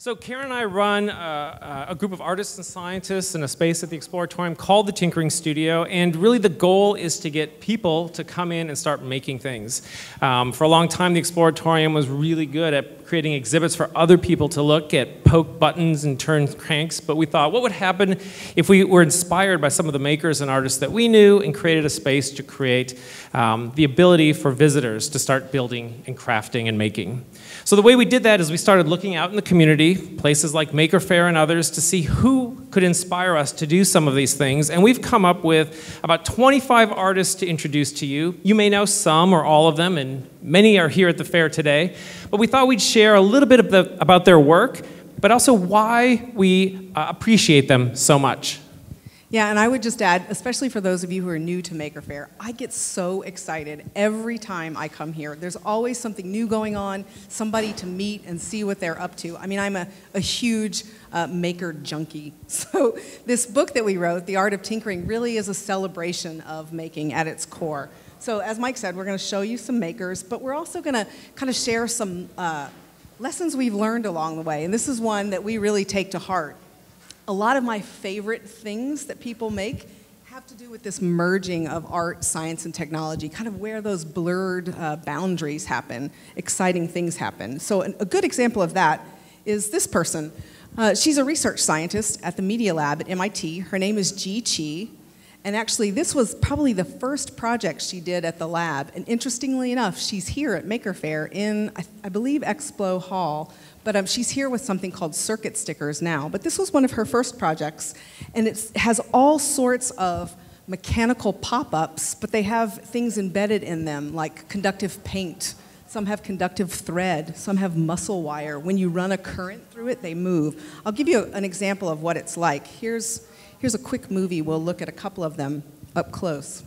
So Karen and I run a group of artists and scientists in a space at the Exploratorium called the Tinkering Studio, and really the goal is to get people to come in and start making things. For a long time, the Exploratorium was really good at creating exhibits for other people to look at, poke buttons and turn cranks, but we thought, what would happen if we were inspired by some of the makers and artists that we knew and created a space to create the ability for visitors to start building and crafting and making. So the way we did that is we started looking out in the community, places like Maker Faire and others, to see who could inspire us to do some of these things. And we've come up with about 25 artists to introduce to you. You may know some or all of them, and many are here at the fair today. But we thought we'd share a little bit about their work, but also why we appreciate them so much. Yeah, and I would just add, especially for those of you who are new to Maker Faire, I get so excited every time I come here. There's always something new going on, somebody to meet and see what they're up to. I mean, I'm a huge maker junkie. So this book that we wrote, The Art of Tinkering, really is a celebration of making at its core. So as Mike said, we're going to show you some makers, but we're also going to kind of share some lessons we've learned along the way. And this is one that we really take to heart. A lot of my favorite things that people make have to do with this merging of art, science, and technology, kind of where those blurred boundaries happen, exciting things happen. So a good example of that is this person. She's a research scientist at the Media Lab at MIT. Her name is Ji Chi. And actually, this was probably the first project she did at the lab. And interestingly enough, she's here at Maker Faire in, I believe, Expo Hall. But she's here with something called circuit stickers now. But this was one of her first projects. And it has all sorts of mechanical pop-ups, but they have things embedded in them, like conductive paint. Some have conductive thread. Some have muscle wire. When you run a current through it, they move. I'll give you an example of what it's like. Here's a quick movie. We'll look at a couple of them up close.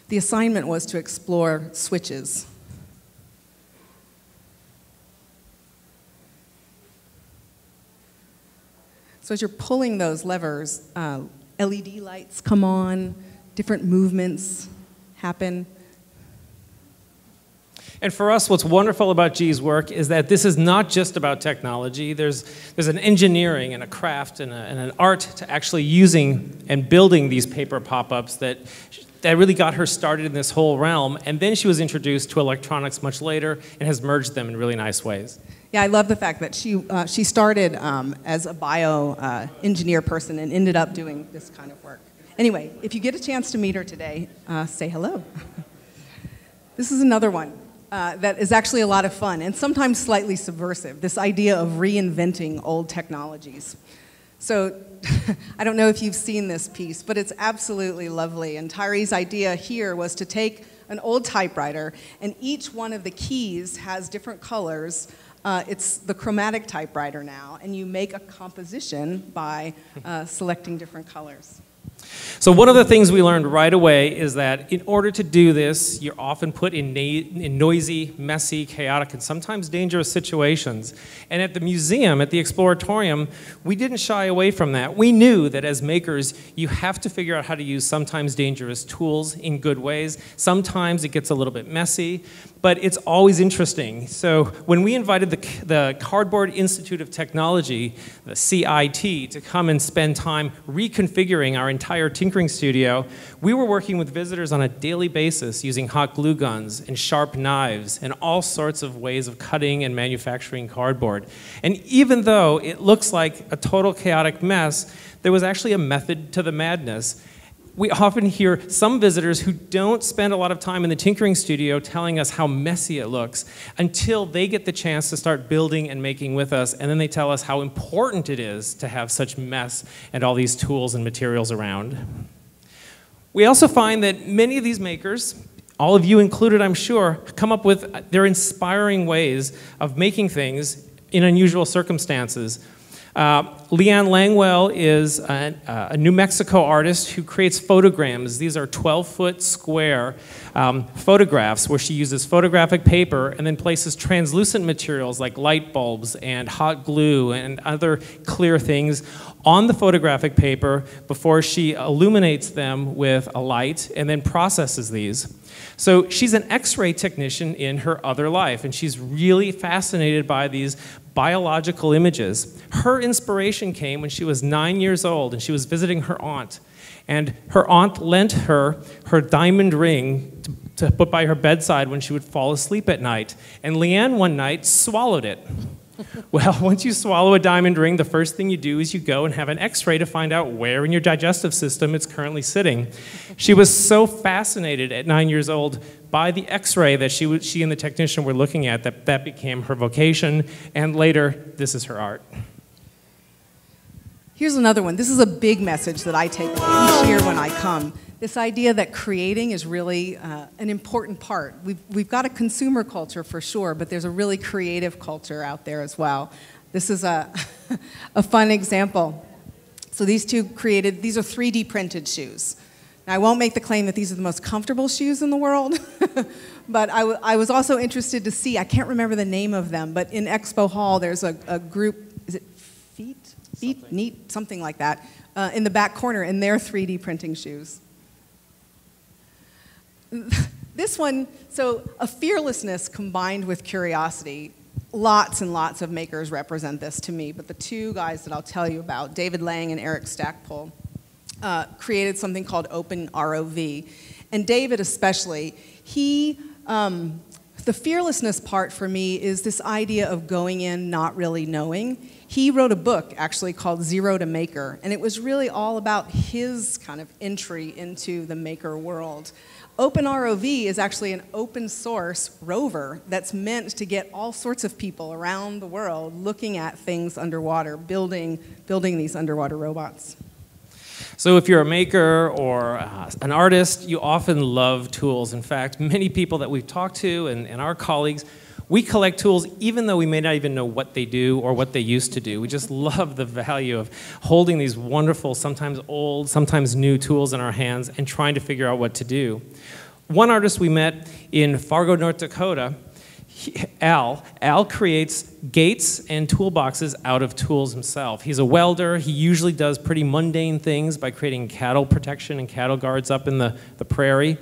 The assignment was to explore switches. So as you're pulling those levers, LED lights come on, different movements happen. And for us, what's wonderful about G's work is that this is not just about technology. There's an engineering and a craft and an art to actually using and building these paper pop-ups that really got her started in this whole realm. And then she was introduced to electronics much later and has merged them in really nice ways. Yeah, I love the fact that she started as a bio-engineer person and ended up doing this kind of work. Anyway, if you get a chance to meet her today, say hello. This is another one. That is actually a lot of fun and sometimes slightly subversive, this idea of reinventing old technologies. So I don't know if you've seen this piece, but it's absolutely lovely. And Tyree's idea here was to take an old typewriter, and each one of the keys has different colors. It's the Chromatic Typewriter now, and you make a composition by selecting different colors. So one of the things we learned right away is that in order to do this, you're often put in noisy, messy, chaotic, and sometimes dangerous situations. And at the museum, at the Exploratorium, we didn't shy away from that. We knew that as makers, you have to figure out how to use sometimes dangerous tools in good ways. Sometimes it gets a little bit messy, but it's always interesting. So when we invited the Cardboard Institute of Technology, the CIT, to come and spend time reconfiguring our entire tinkering studio, we were working with visitors on a daily basis using hot glue guns and sharp knives and all sorts of ways of cutting and manufacturing cardboard. And even though it looks like a total chaotic mess, there was actually a method to the madness. We often hear some visitors who don't spend a lot of time in the tinkering studio telling us how messy it looks until they get the chance to start building and making with us, and then they tell us how important it is to have such mess and all these tools and materials around. We also find that many of these makers, all of you included I'm sure, come up with their inspiring ways of making things in unusual circumstances. Leanne Langwell is a New Mexico artist who creates photograms. These are 12-foot square photographs where she uses photographic paper and then places translucent materials like light bulbs and hot glue and other clear things on the photographic paper before she illuminates them with a light and then processes these. So she's an X-ray technician in her other life, and she's really fascinated by these biological images. Her inspiration came when she was 9 years old and she was visiting her aunt. And her aunt lent her her diamond ring to put by her bedside when she would fall asleep at night. And Leanne one night swallowed it. Well, once you swallow a diamond ring, the first thing you do is you go and have an X-ray to find out where in your digestive system it's currently sitting. She was so fascinated at 9 years old by the X-ray that she and the technician were looking at that became her vocation, and later, this is her art. Here's another one. This is a big message that I take each year when I come. This idea that creating is really an important part. We've got a consumer culture for sure, but there's a really creative culture out there as well. This is a fun example. So these two created, these are 3D printed shoes. Now, I won't make the claim that these are the most comfortable shoes in the world, but I was also interested to see, I can't remember the name of them, but in Expo Hall there's a group, is it Feet, Neat, something like that, in the back corner, and they're 3D printing shoes. This one, so a fearlessness combined with curiosity. Lots and lots of makers represent this to me, but the two guys that I'll tell you about, David Lang and Eric Stackpole, created something called OpenROV. And David especially, the fearlessness part for me is this idea of going in not really knowing. He wrote a book actually called Zero to Maker, and it was really all about his kind of entry into the maker world. OpenROV is actually an open source rover that's meant to get all sorts of people around the world looking at things underwater, building these underwater robots. So if you're a maker or an artist, you often love tools. In fact, many people that we've talked to and our colleagues, we collect tools even though we may not even know what they do or what they used to do. We just love the value of holding these wonderful, sometimes old, sometimes new tools in our hands and trying to figure out what to do. One artist we met in Fargo, North Dakota, Al creates gates and toolboxes out of tools himself. He's a welder. He usually does pretty mundane things by creating cattle protection and cattle guards up in the prairie.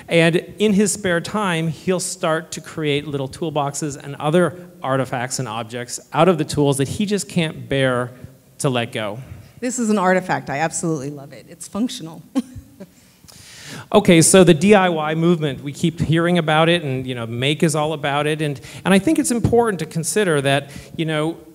And in his spare time, he'll start to create little toolboxes and other artifacts and objects out of the tools that he just can't bear to let go. This is an artifact. I absolutely love it. It's functional. Okay, so the DIY movement, we keep hearing about it, and Make is all about it, and I think it's important to consider that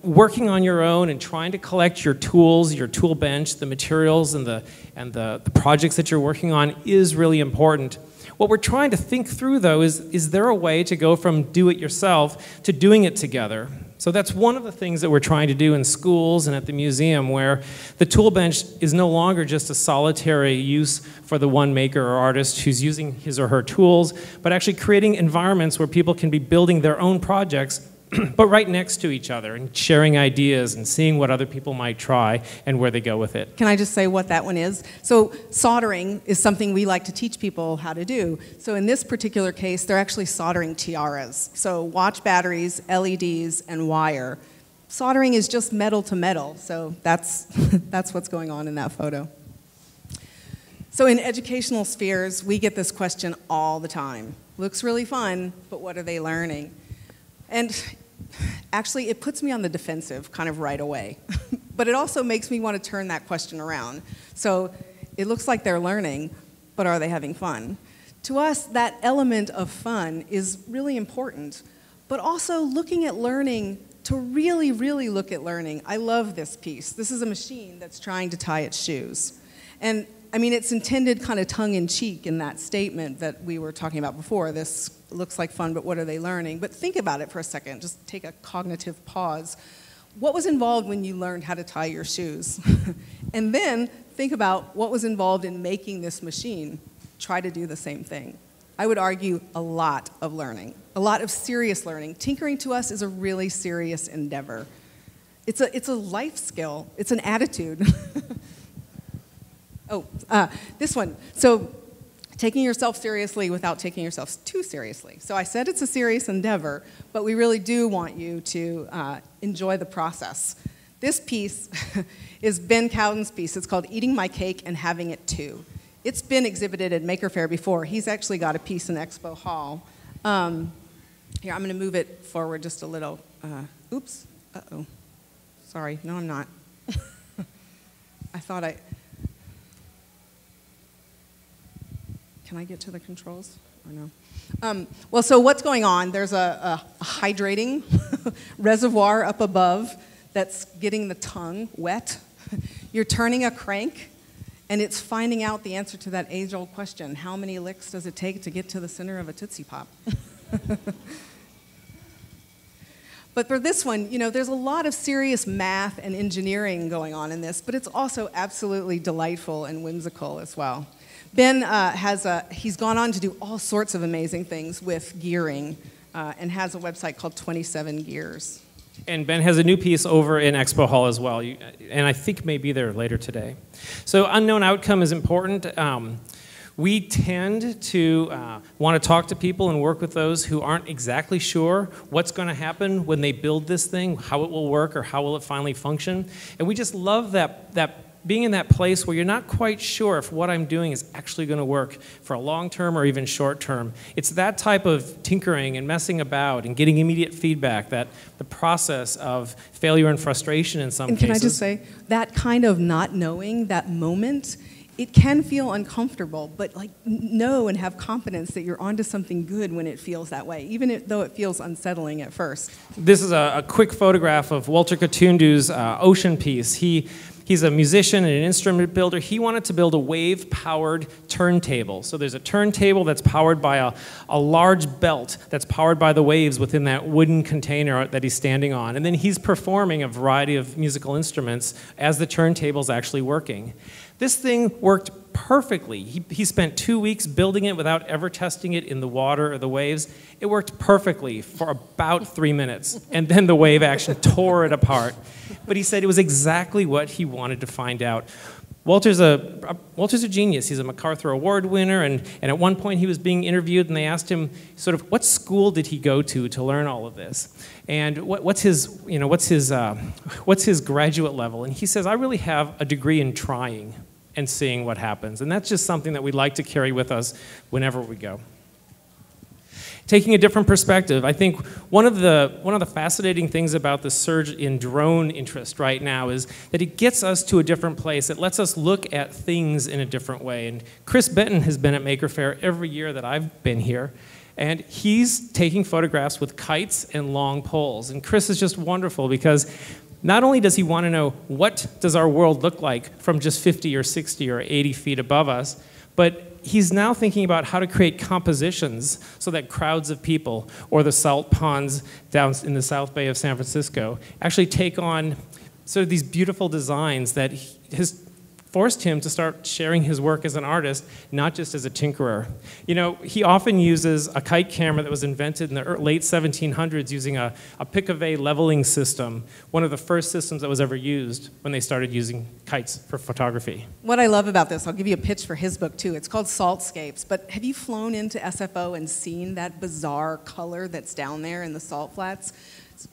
working on your own and trying to collect your tools, your tool bench, the materials, and the projects that you're working on is really important. What we're trying to think through, though, is there a way to go from do it yourself to doing it together? So that's one of the things that we're trying to do in schools and at the museum, where the tool bench is no longer just a solitary use for the one maker or artist who's using his or her tools, but actually creating environments where people can be building their own projects, but right next to each other and sharing ideas and seeing what other people might try and where they go with it. Can I just say what that one is? So soldering is something we like to teach people how to do. So in this particular case, they're actually soldering tiaras. So watch batteries, LEDs, and wire. Soldering is just metal to metal, so that's what's going on in that photo. So in educational spheres, we get this question all the time. Looks really fun, but what are they learning? And actually, it puts me on the defensive kind of right away. But it also makes me want to turn that question around. So it looks like they're learning, but are they having fun? To us, that element of fun is really important. But also looking at learning, to really, really look at learning. I love this piece. This is a machine that's trying to tie its shoes. And I mean, it's intended kind of tongue-in-cheek in that statement that we were talking about before. This looks like fun, but what are they learning? But think about it for a second. Just take a cognitive pause. What was involved when you learned how to tie your shoes? And then think about what was involved in making this machine. Try to do the same thing. I would argue a lot of learning, a lot of serious learning. Tinkering to us is a really serious endeavor. It's a life skill. It's an attitude. This one. So taking yourself seriously without taking yourself too seriously. So I said it's a serious endeavor, but we really do want you to enjoy the process. This piece is Ben Cowden's piece. It's called Eating My Cake and Having It Too. It's been exhibited at Maker Faire before. He's actually got a piece in Expo Hall. Here, I'm going to move it forward just a little. Oops. Uh-oh. Sorry. No, I'm not. I thought I... Can I get to the controls or no? Well, so what's going on? There's a hydrating reservoir up above that's getting the tongue wet. You're turning a crank, and it's finding out the answer to that age-old question: how many licks does it take to get to the center of a Tootsie Pop? But for this one, you know, there's a lot of serious math and engineering going on in this, but it's also absolutely delightful and whimsical as well. Ben he's gone on to do all sorts of amazing things with gearing and has a website called 27 Gears. And Ben has a new piece over in Expo Hall as well, and I think may be there later today. So unknown outcome is important. We tend to want to talk to people and work with those who aren't exactly sure what's going to happen when they build this thing, how it will work, or how will it finally function. And we just love that being in that place where you're not quite sure if what I'm doing is actually going to work for a long term or even short term. It's that type of tinkering and messing about and getting immediate feedback, that the process of failure and frustration in some cases. And can I just say, that kind of not knowing, that moment, it can feel uncomfortable, but like know and have confidence that you're onto something good when it feels that way, even though it feels unsettling at first. This is a quick photograph of Walter Katundu's ocean piece. He's a musician and an instrument builder. He wanted to build a wave-powered turntable. So there's a turntable that's powered by a large belt that's powered by the waves within that wooden container that he's standing on. And then he's performing a variety of musical instruments as the turntable's actually working. This thing worked perfectly. He spent 2 weeks building it without ever testing it in the water or the waves. It worked perfectly for about 3 minutes, and then the wave action tore it apart. But he said it was exactly what he wanted to find out. Walter's a genius. He's a MacArthur Award winner, and at one point he was being interviewed, and they asked him sort of what school did he go to learn all of this, and what's his graduate level? And he says, I really have a degree in trying and seeing what happens, and that's just something that we like to carry with us whenever we go. Taking a different perspective, I think one of the fascinating things about the surge in drone interest right now is that it gets us to a different place. It lets us look at things in a different way. And Chris Benton has been at Maker Faire every year that I've been here, and he's taking photographs with kites and long poles. And Chris is just wonderful because not only does he want to know what does our world look like from just 50 or 60 or 80 feet above us, but he's now thinking about how to create compositions so that crowds of people or the salt ponds down in the South Bay of San Francisco actually take on sort of these beautiful designs that has forced him to start sharing his work as an artist, not just as a tinkerer. You know, he often uses a kite camera that was invented in the late 1700s using a Picovet leveling system, one of the first systems that was ever used when they started using kites for photography. What I love about this, I'll give you a pitch for his book too. It's called Saltscapes, but have you flown into SFO and seen that bizarre color that's down there in the salt flats?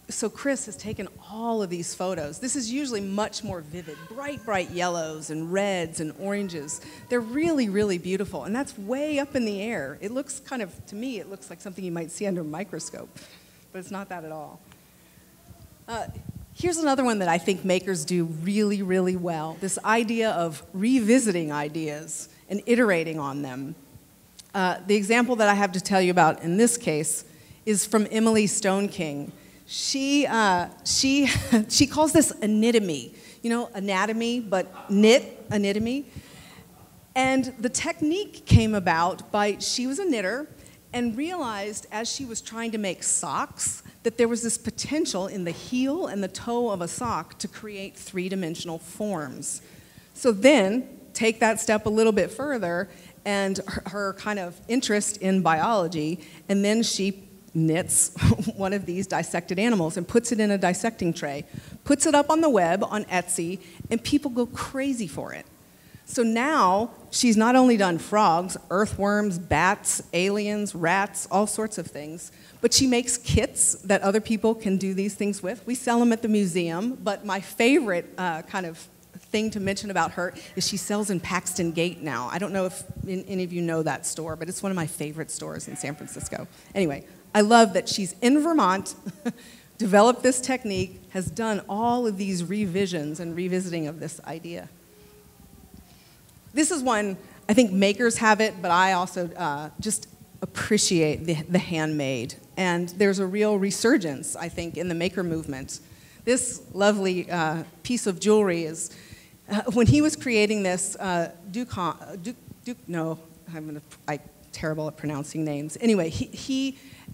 So Chris has taken all of these photos. This is usually much more vivid, bright yellows and reds and oranges. They're really, really beautiful, and that's way up in the air. It looks kind of, to me, it looks like something you might see under a microscope, but it's not that at all. Here's another one that I think makers do really, really well, this idea of revisiting ideas and iterating on them. The example that I have to tell you about in this case is from Emily Stone King. She calls this anatomy, you know, anatomy, but knit, anatomy. And the technique came about by, she was a knitter and realized as she was trying to make socks that there was this potential in the heel and the toe of a sock to create three-dimensional forms. So then, take that step a little bit further and her kind of interest in biology, and then she knits one of these dissected animals and puts it in a dissecting tray, puts it up on the web on Etsy, and people go crazy for it. So now She's not only done frogs, earthworms, bats, aliens, rats, all sorts of things, but she makes kits that other people can do these things with. We sell them at the museum, but my favorite kind of thing to mention about her is she sells in Paxton Gate now. I don't know if any of you know that store, but it's one of my favorite stores in San Francisco. Anyway, I love that she's in Vermont, developed this technique, has done all of these revisions and revisiting of this idea. This is one, I think makers have it, but I also just appreciate the handmade. And there's a real resurgence, I think, in the maker movement. This lovely piece of jewelry is, when he was creating this, I'm terrible at pronouncing names. Anyway,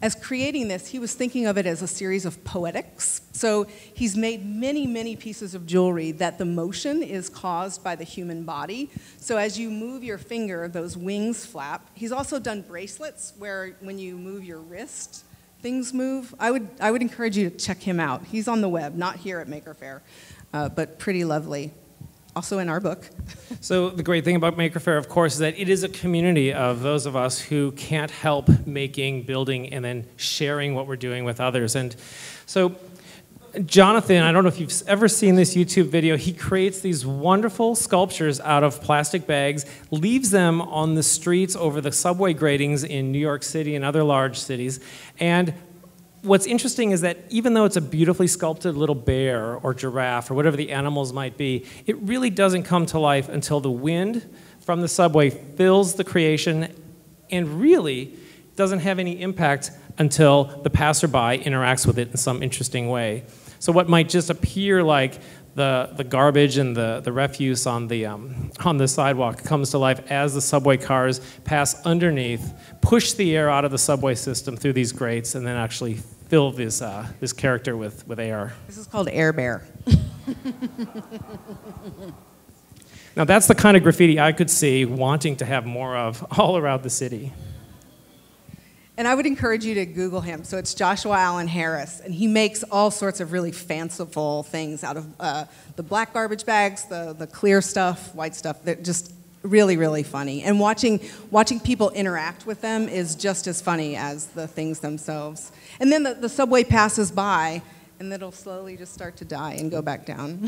as creating this, he was thinking of it as a series of poetics. So he's made many, many pieces of jewelry that the motion is caused by the human body. So as you move your finger, those wings flap. He's also done bracelets where when you move your wrist, things move. I would encourage you to check him out. He's on the web, not here at Maker Faire, but pretty lovely. Also in our book. So the great thing about Maker Faire, of course, is that it is a community of those of us who can't help making, building, and then sharing what we're doing with others. And so Jonathan, I don't know if you've ever seen this YouTube video, he creates these wonderful sculptures out of plastic bags, leaves them on the streets over the subway gratings in New York City and other large cities. And what's interesting is that even though it's a beautifully sculpted little bear or giraffe or whatever the animals might be, it really doesn't come to life until the wind from the subway fills the creation and really doesn't have any impact until the passerby interacts with it in some interesting way. So what might just appear like the garbage and the refuse on the sidewalk comes to life as the subway cars pass underneath, push the air out of the subway system through these grates, and then actually fill this character with air. This is called Air Bear. Now that's the kind of graffiti I could see wanting to have more of all around the city. And I would encourage you to Google him. So it's Joshua Allen Harris, and he makes all sorts of really fanciful things out of the black garbage bags, the clear stuff, white stuff. They're just really, really funny. And watching people interact with them is just as funny as the things themselves. And then the subway passes by, and it'll slowly just start to die and go back down.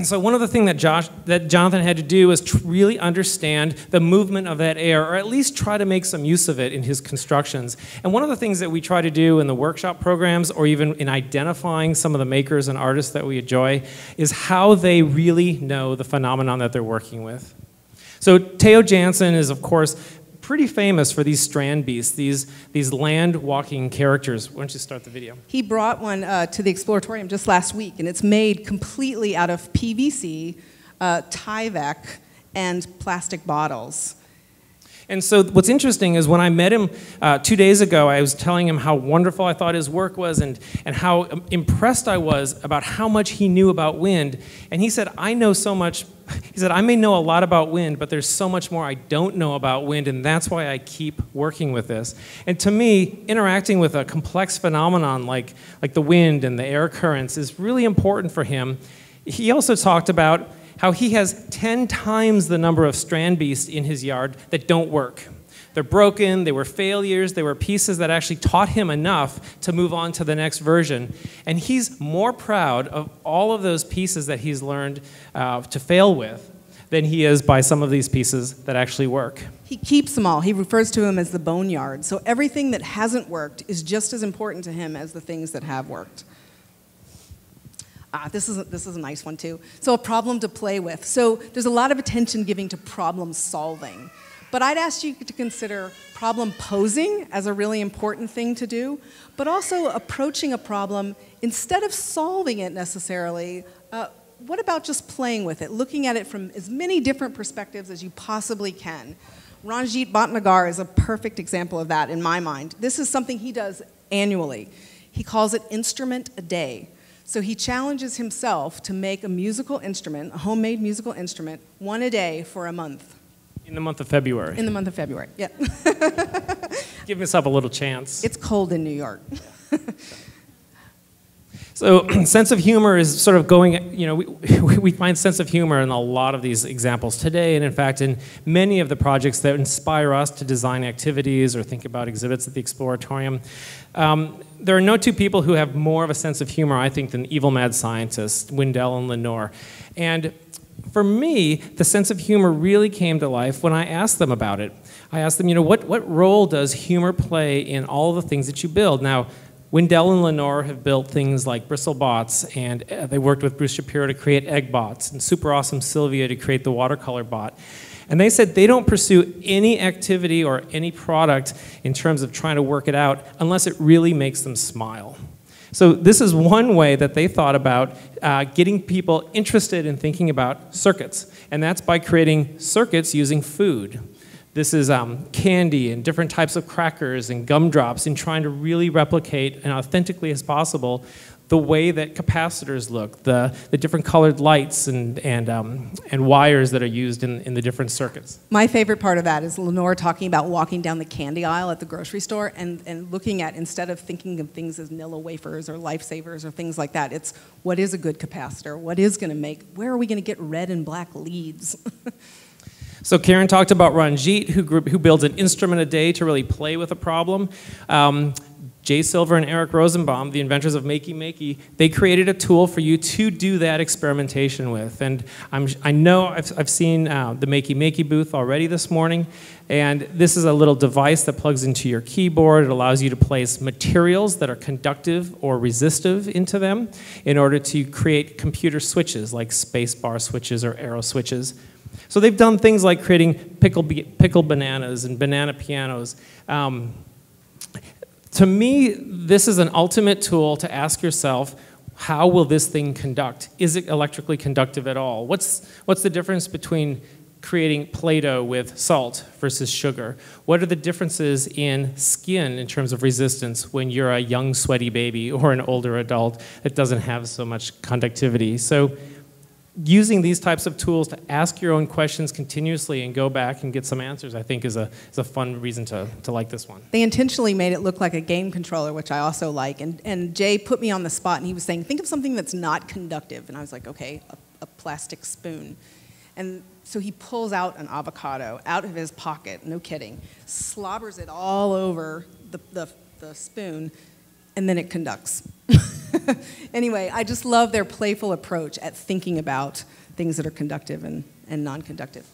So one of the things that Jonathan had to do was really understand the movement of that air, or at least try to make some use of it in his constructions. And one of the things that we try to do in the workshop programs, or even in identifying some of the makers and artists that we enjoy, is how they really know the phenomenon that they're working with. So Theo Jansen is, of course, pretty famous for these strand beasts, these land-walking characters. Why don't you start the video? He brought one to the Exploratorium just last week, and it's made completely out of PVC, Tyvek, and plastic bottles. And so what's interesting is when I met him 2 days ago, I was telling him how wonderful I thought his work was and how impressed I was about how much he knew about wind. And he said, I know so much. He said, I may know a lot about wind, but there's so much more I don't know about wind, and that's why I keep working with this. And to me, interacting with a complex phenomenon like the wind and the air currents is really important for him. He also talked about how he has 10 times the number of strand beasts in his yard that don't work. They're broken, they were failures, they were pieces that actually taught him enough to move on to the next version. And he's more proud of all of those pieces that he's learned to fail with than he is by some of these pieces that actually work. He keeps them all. He refers to them as the boneyard. So everything that hasn't worked is just as important to him as the things that have worked. This is a nice one too. So a problem to play with. So there's a lot of attention given to problem solving. But I'd ask you to consider problem posing as a really important thing to do, but also approaching a problem instead of solving it necessarily. What about just playing with it, looking at it from as many different perspectives as you possibly can? Ranjit Bhatnagar is a perfect example of that in my mind. This is something he does annually. He calls it Instrument a Day. So he challenges himself to make a musical instrument, a homemade musical instrument, one a day for a month. In the month of February. In the month of February, yeah. Give yourself a little chance. It's cold in New York. So sense of humor is sort of going, we find sense of humor in a lot of these examples today, and in fact in many of the projects that inspire us to design activities or think about exhibits at the Exploratorium. There are no two people who have more of a sense of humor, I think, than evil mad scientists, Wendell and Lenore. And for me, the sense of humor really came to life when I asked them about it. I asked them, what role does humor play in all the things that you build? Now, Wendell and Lenore have built things like BristleBots, and they worked with Bruce Shapiro to create EggBots, and Super Awesome Sylvia to create the watercolor bot. And they said they don't pursue any activity or any product in terms of trying to work it out unless it really makes them smile. So this is one way that they thought about getting people interested in thinking about circuits, and that's by creating circuits using food. This is candy and different types of crackers and gumdrops, and trying to really replicate and authentically as possible the way that capacitors look, the different colored lights and wires that are used in the different circuits. My favorite part of that is Lenore talking about walking down the candy aisle at the grocery store and looking at, instead of thinking of things as Nilla wafers or lifesavers or things like that, it's what is a good capacitor? What is going to make, where are we going to get red and black leads? So Karen talked about Ranjit, who builds an instrument a day to really play with a problem. Jay Silver and Eric Rosenbaum, the inventors of Makey Makey, they created a tool for you to do that experimentation with. And I know I've seen the Makey Makey booth already this morning, and this is a little device that plugs into your keyboard. It allows you to place materials that are conductive or resistive into them in order to create computer switches like spacebar switches or arrow switches. So they've done things like creating pickled bananas and banana pianos. To me, this is an ultimate tool to ask yourself, how will this thing conduct? Is it electrically conductive at all? What's the difference between creating Play-Doh with salt versus sugar? What are the differences in skin in terms of resistance when you're a young, sweaty baby or an older adult that doesn't have so much conductivity? So using these types of tools to ask your own questions continuously and go back and get some answers, I think is a fun reason to like this one. They intentionally made it look like a game controller, which I also like. And Jay put me on the spot, and he was saying, think of something that's not conductive. And I was like, okay, a plastic spoon. And so he pulls out an avocado out of his pocket, no kidding, slobbers it all over the spoon, and then it conducts. Anyway, I just love their playful approach at thinking about things that are conductive and non-conductive.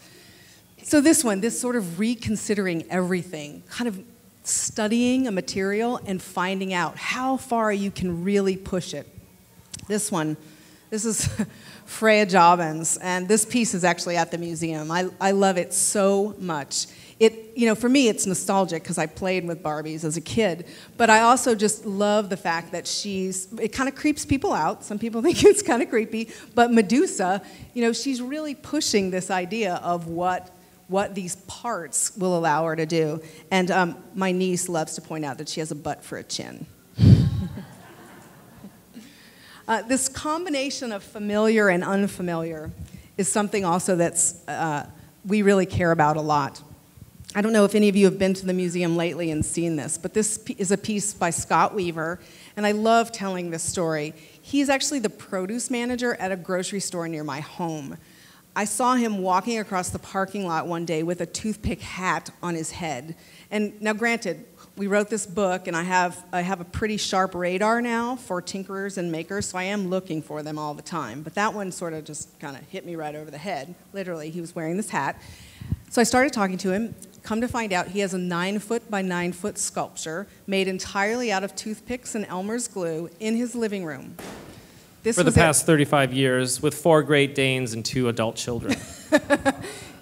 So this one, this sort of reconsidering everything, kind of studying a material and finding out how far you can really push it. This one, this is Freya Jobbins, and this piece is actually at the museum. I love it so much. For me, it's nostalgic because I played with Barbies as a kid, but I also just love the fact that it kind of creeps people out. Some people think it's kind of creepy, but Medusa, she's really pushing this idea of what these parts will allow her to do. And my niece loves to point out that she has a butt for a chin. This combination of familiar and unfamiliar is something also that's we really care about a lot. I don't know if any of you have been to the museum lately and seen this, but this is a piece by Scott Weaver, and I love telling this story. He's actually the produce manager at a grocery store near my home. I saw him walking across the parking lot one day with a toothpick hat on his head. And now granted, we wrote this book, and I have a pretty sharp radar now for tinkerers and makers, so I am looking for them all the time. But that one sort of just kind of hit me right over the head. Literally, he was wearing this hat. So I started talking to him. Come to find out, he has a 9-foot by 9-foot sculpture made entirely out of toothpicks and Elmer's glue in his living room. For the past 35 years, with 4 Great Danes and 2 adult children.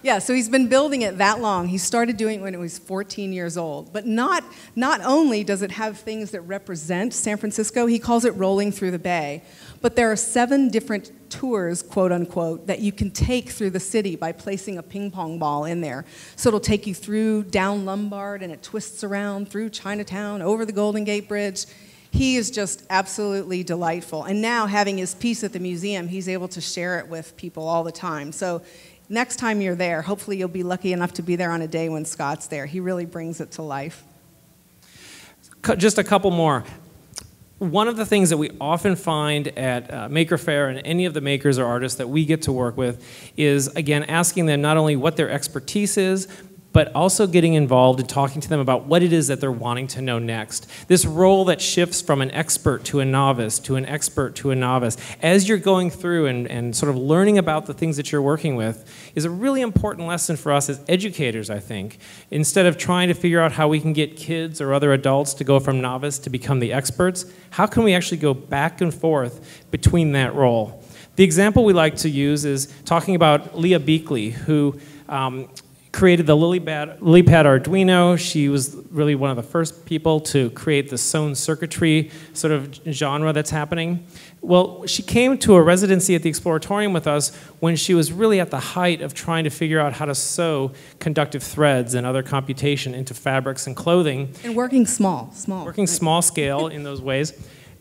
Yeah, so he's been building it that long. He started doing it when it was 14 years old. But not only does it have things that represent San Francisco, he calls it rolling through the bay, but there are 7 different tours, quote unquote, that you can take through the city by placing a ping pong ball in there. So it'll take you through down Lombard, and it twists around through Chinatown, over the Golden Gate Bridge. He is just absolutely delightful. And now, having his piece at the museum, he's able to share it with people all the time. So next time you're there, hopefully you'll be lucky enough to be there on a day when Scott's there. He really brings it to life. Just a couple more. one of the things that we often find at Maker Faire and any of the makers or artists that we get to work with is, again, asking them not only what their expertise is, but also getting involved and talking to them about what it is that they're wanting to know next. This role that shifts from an expert to a novice, to an expert to a novice, as you're going through and sort of learning about the things that you're working with, is a really important lesson for us as educators, I think. Instead of trying to figure out how we can get kids or other adults to go from novice to become the experts, how can we actually go back and forth between that role? The example we like to use is talking about Leah Beakley, who created the LilyPad Arduino. She was really one of the first people to create the sewn circuitry sort of genre that's happening. Well, she came to a residency at the Exploratorium with us when she was really at the height of trying to figure out how to sew conductive threads and other computation into fabrics and clothing. And working small. Working small scale in those ways.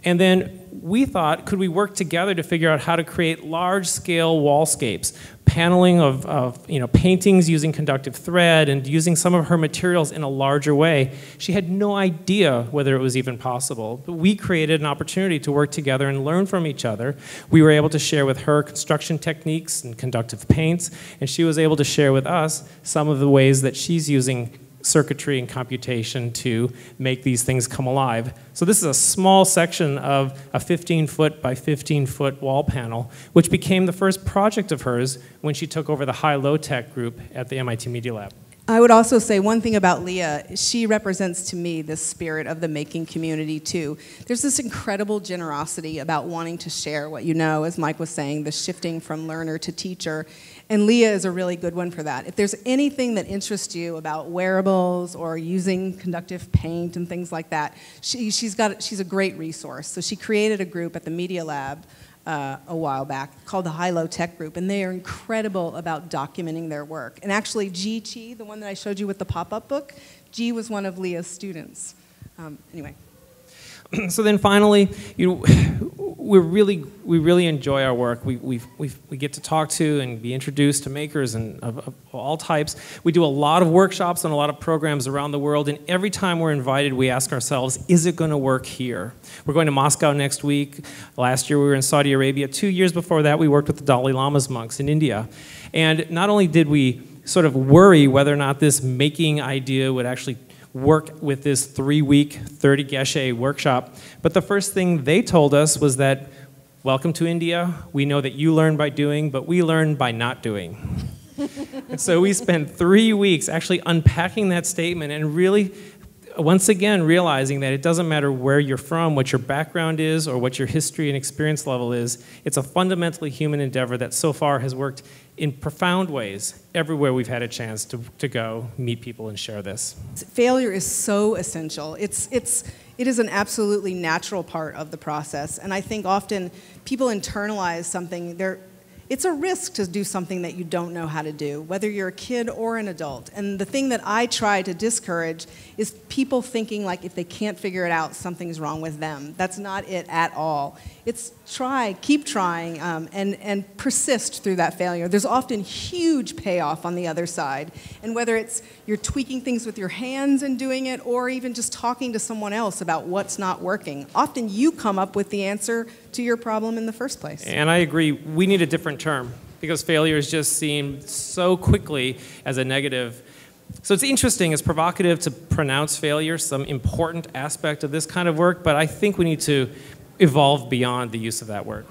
And then we thought, could we work together to figure out how to create large-scale wallscapes, paneling of paintings using conductive thread and using some of her materials in a larger way. She had no idea whether it was even possible. But we created an opportunity to work together and learn from each other. We were able to share with her construction techniques and conductive paints, and she was able to share with us some of the ways that she's using circuitry and computation to make these things come alive. So this is a small section of a 15-foot by 15-foot wall panel, which became the first project of hers when she took over the high-low tech group at the MIT Media Lab. I would also say one thing about Leah, she represents to me the spirit of the making community too. There's this incredible generosity about wanting to share what you know, as Mike was saying, the shifting from learner to teacher. And Leah is a really good one for that. If there's anything that interests you about wearables or using conductive paint and things like that, she's a great resource. So she created a group at the Media Lab a while back called the High-Low Tech Group, and they are incredible about documenting their work. And actually, G Chi, the one that I showed you with the pop-up book, G was one of Leah's students. Anyway. So then finally, we really enjoy our work. We get to talk to and be introduced to makers and of all types. We do a lot of workshops and a lot of programs around the world, and every time we're invited, we ask ourselves, is it going to work here? We're going to Moscow next week. Last year we were in Saudi Arabia. 2 years before that, we worked with the Dalai Lama's monks in India. And not only did we sort of worry whether or not this making idea would actually work with this 3-week, 30 geshe workshop. But the first thing they told us was that, welcome to India. We know that you learn by doing, but we learn by not doing. And so we spent 3 weeks actually unpacking that statement and really, once again, realizing that it doesn't matter where you're from, what your background is, or what your history and experience level is. It's a fundamentally human endeavor that so far has worked in profound ways everywhere we've had a chance to go, meet people, and share this. Failure is so essential. It is an absolutely natural part of the process. And I think often people internalize something. It's a risk to do something that you don't know how to do, whether you're a kid or an adult. And the thing that I try to discourage is people thinking like if they can't figure it out, something's wrong with them. That's not it at all. It's try, keep trying, and persist through that failure. There's often huge payoff on the other side. And whether it's you're tweaking things with your hands and doing it, or even just talking to someone else about what's not working, often you come up with the answer to your problem in the first place. And I agree, we need a different term, because failure is just seen so quickly as a negative. So it's interesting, it's provocative to pronounce failure some important aspect of this kind of work, but I think we need to evolve beyond the use of that word.